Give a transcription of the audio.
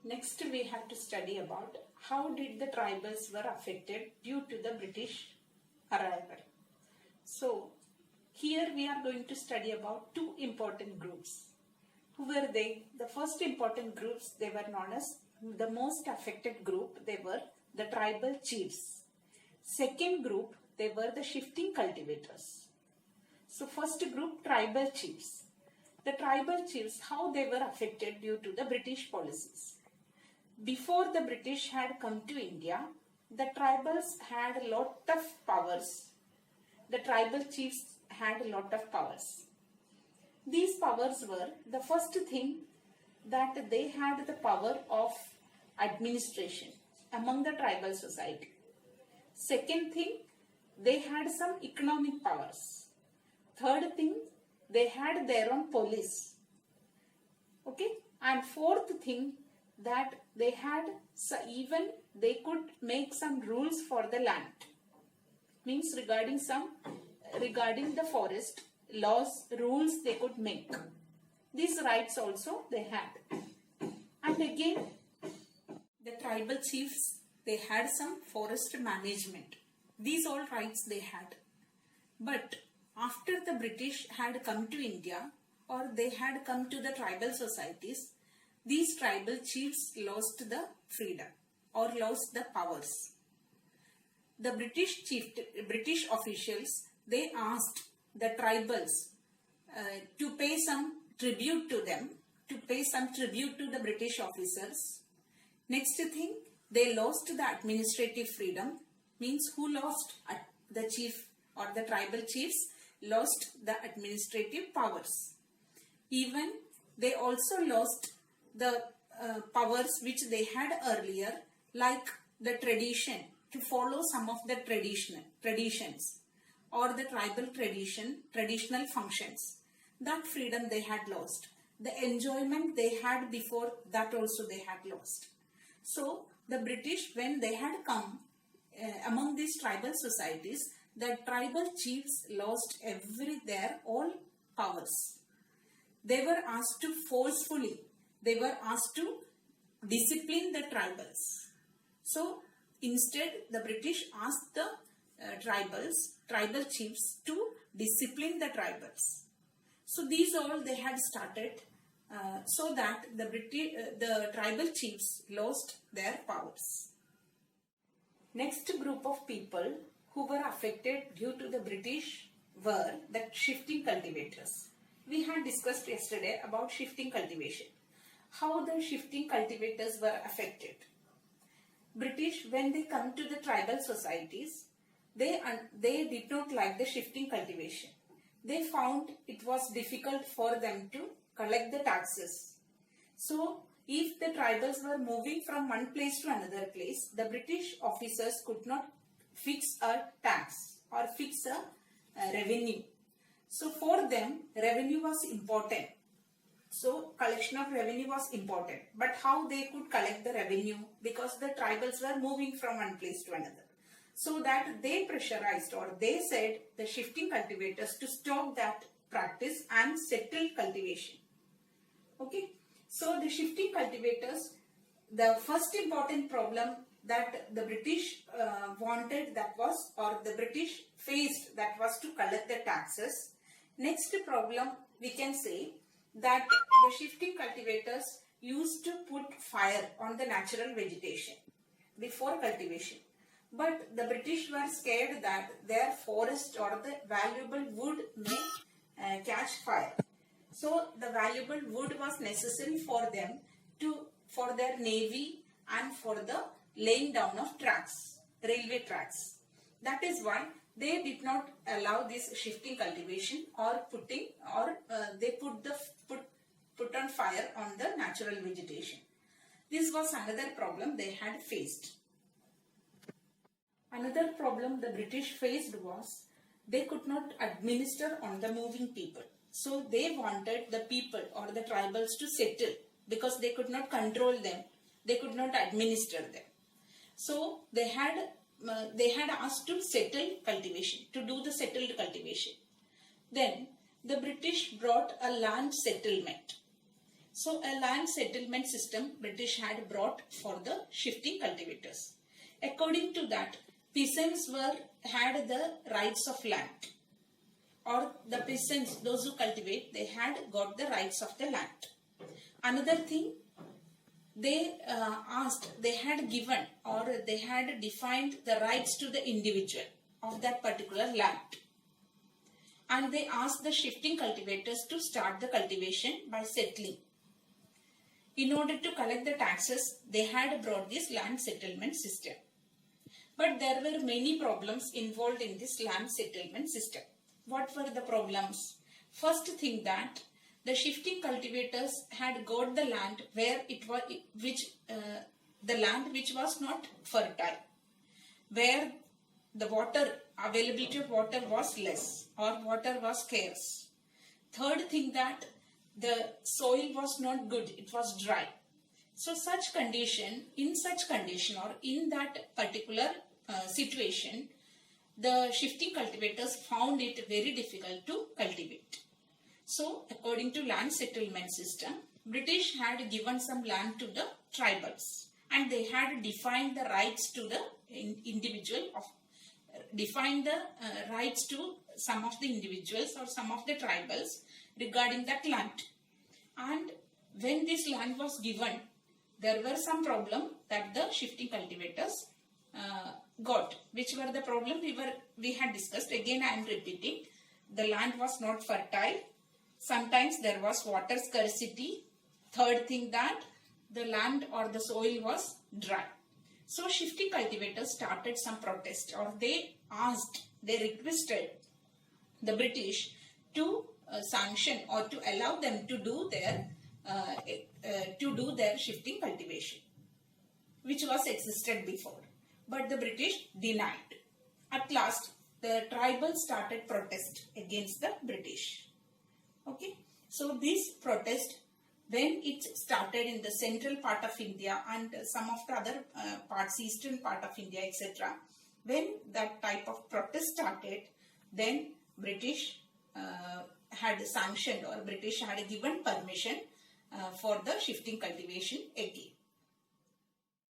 Next we have to study about how did the tribals were affected due to the British arrival. So here we are going to study about two important groups. Who were they? The first important groups, they were known as the most affected group, they were the tribal chiefs. Second group, they were the shifting cultivators. So first group, tribal chiefs. The tribal chiefs, how they were affected due to the British policies. Before the British had come to India, the tribals had a lot of powers. The tribal chiefs had a lot of powers. These powers were, the first thing, that they had the power of administration among the tribal society. Second thing, they had some economic powers. Third thing, they had their own police. Okay, and fourth thing, that they had, even they could make some rules for the land. Means regarding the forest, laws, rules they could make. These rights also they had. And again, the tribal chiefs, they had some forest management. These all rights they had. But after the British had come to India, or they had come to the tribal societies, these tribal chiefs lost the freedom or lost the powers. The British officials, they asked the tribals to pay some tribute to them, to pay some tribute to the British officers. Next thing, they lost the administrative freedom. Means who lost? The chief or the tribal chiefs lost the administrative powers. Even they also lost the powers which they had earlier, like the tradition, to follow some of the traditions or the tribal traditional functions. That freedom they had lost. The enjoyment they had before, that also they had lost. So the British, when they had come among these tribal societies, the tribal chiefs lost their all powers. They were asked to forcefully, they were asked to discipline the tribals. So instead, the British asked the tribal chiefs to discipline the tribals. So these all they had started so that the tribal chiefs lost their powers. Next group of people who were affected due to the British were the shifting cultivators. We had discussed yesterday about shifting cultivation. How the shifting cultivators were affected. British, when they come to the tribal societies, they did not like the shifting cultivation. They found it was difficult for them to collect the taxes. So, if the tribals were moving from one place to another place, the British officers could not fix a tax or fix a revenue. So, for them, revenue was important. So, collection of revenue was important. But how they could collect the revenue? Because the tribals were moving from one place to another. So that they pressurized, or they said, the shifting cultivators to stop that practice and settle cultivation. Okay. So the shifting cultivators, the first important problem that the British wanted, that was, or the British faced, that was to collect the taxes. Next problem, we can say that the shifting cultivators used to put fire on the natural vegetation before cultivation. But the British were scared that their forest or the valuable wood may catch fire. So the valuable wood was necessary for them for their navy and for the laying down of tracks, railway tracks. That is why they did not allow this shifting cultivation or they put on fire on the natural vegetation. This was another problem they had faced. Another problem the British faced was they could not administer on the moving people. So they wanted the people or the tribals to settle because they could not control them. They could not administer them. So they had asked to settle cultivation, to do the settled cultivation. Then the British brought a land settlement. So a land settlement system British had brought for the shifting cultivators. According to that, peasants had the rights of land, or the peasants, those who cultivate, they had got the rights of the land. Another thing, they they had given or they had defined the rights to the individual of that particular land. And they asked the shifting cultivators to start the cultivation by settling. In order to collect the taxes, they had brought this land settlement system. But there were many problems involved in this land settlement system. What were the problems? First thing, that the shifting cultivators had got the land where it was the land which was not fertile, where the availability of water was less or water was scarce. Third thing, that the soil was not good, it was dry. So in such condition or in that particular situation, the shifting cultivators found it very difficult to cultivate. So according to land settlement system, British had given some land to the tribals, and they had defined the rights to the rights to some of the individuals or some of the tribals regarding that land. And when this land was given, there were some problem that the shifting cultivators got. Which were the problem we had discussed. Again, I am repeating. The land was not fertile. Sometimes there was water scarcity. Third thing, that the land or the soil was dry. So shifting cultivators started some protest, or they requested the British to sanction or to allow them to do their shifting cultivation, which was existed before. But the British denied. At last, the tribals started protest against the British. Okay, so this protest, when it started in the central part of India and some of the other parts, eastern part of India, etc., when that type of protest started, then British had sanctioned, or British had given permission for the shifting cultivation again.